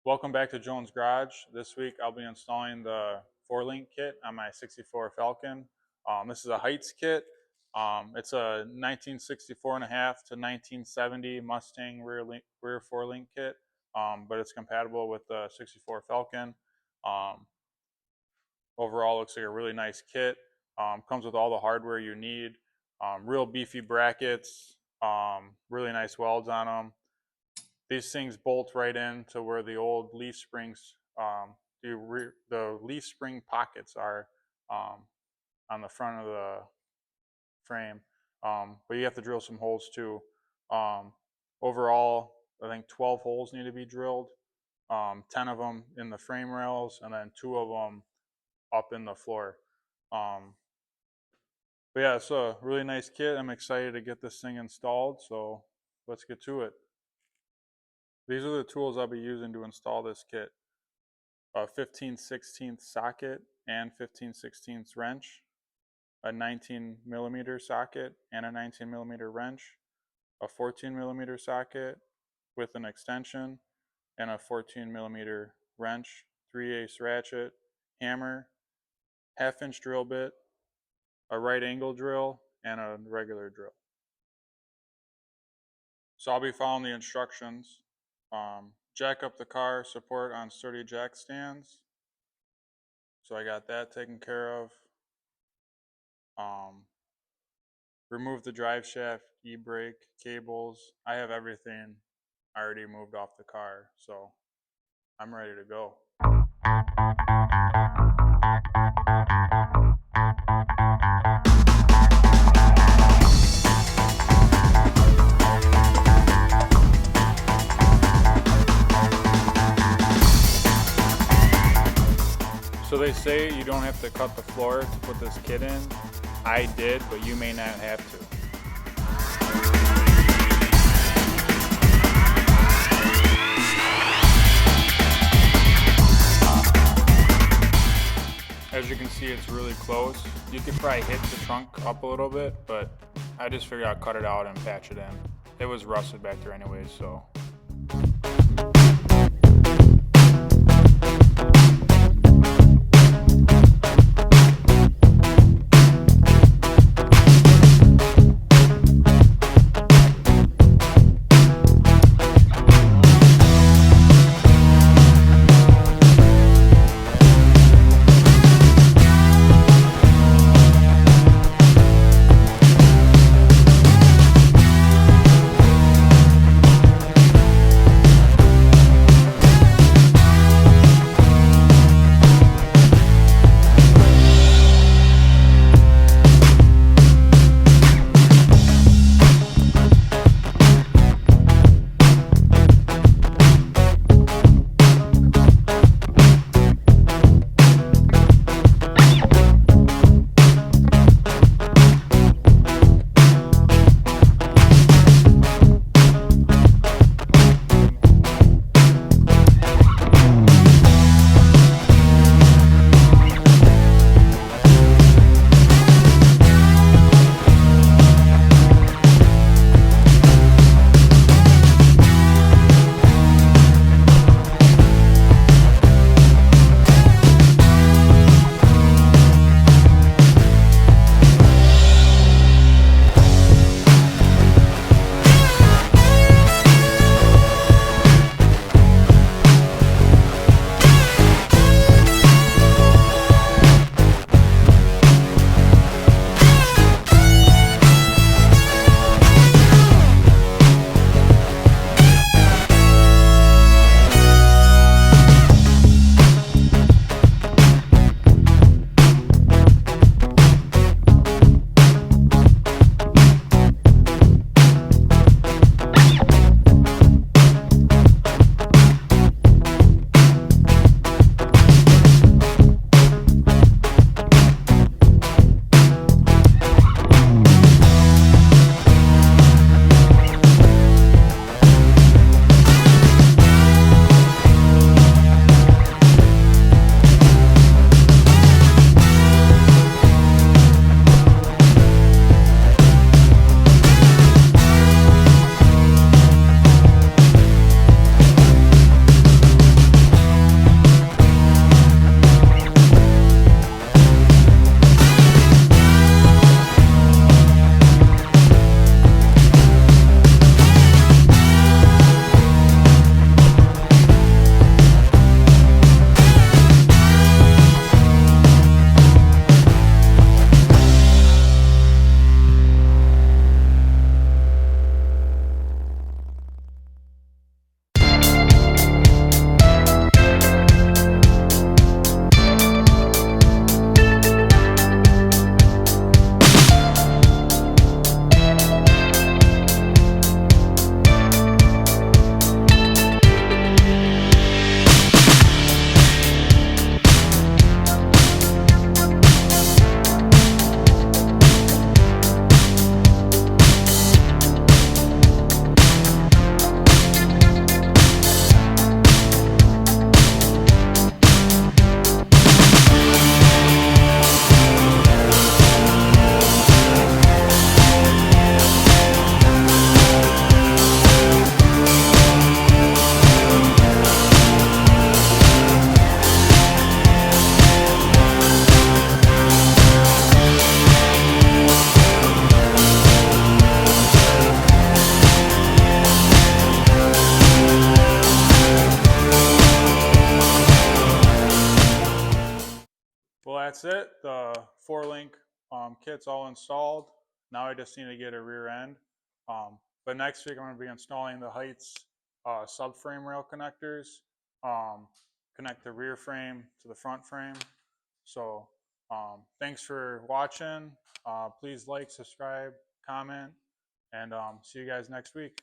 Welcome back to Jones Garage. This week I'll be installing the 4-link kit on my 64 Falcon. This is a Heidts kit. It's a 1964 and a half to 1970 Mustang rear 4-link kit, but it's compatible with the 64 Falcon. Overall, looks like a really nice kit. Comes with all the hardware you need. Real beefy brackets, really nice welds on them. These things bolt right in to where the old leaf springs, the leaf spring pockets are on the front of the frame. But you have to drill some holes too. Overall, I think 12 holes need to be drilled, 10 of them in the frame rails, and then 2 of them up in the floor. But yeah, it's a really nice kit. I'm excited to get this thing installed, so let's get to it. These are the tools I'll be using to install this kit. A 15/16 socket and 15/16 wrench, a 19mm socket and a 19mm wrench, a 14mm socket with an extension, and a 14mm wrench, 3/8 ratchet, hammer, 1/2-inch drill bit, a right angle drill, and a regular drill. So I'll be following the instructions. Jack up the car support on sturdy jack stands. So I got that taken care of. Remove the drive shaft, e-brake, cables. I have everything already moved off the car, so I'm ready to go. So they say you don't have to cut the floor to put this kit in. I did, but you may not have to. As you can see, it's really close. You could probably hit the trunk up a little bit, but I just figured I'd cut it out and patch it in. It was rusted back there anyway, so. that's it. The 4-link kit's all installed. Now I just need to get a rear end. But next week I'm going to be installing the Heidts subframe rail connectors. Connect the rear frame to the front frame. So thanks for watching. Please like, subscribe, comment, and see you guys next week.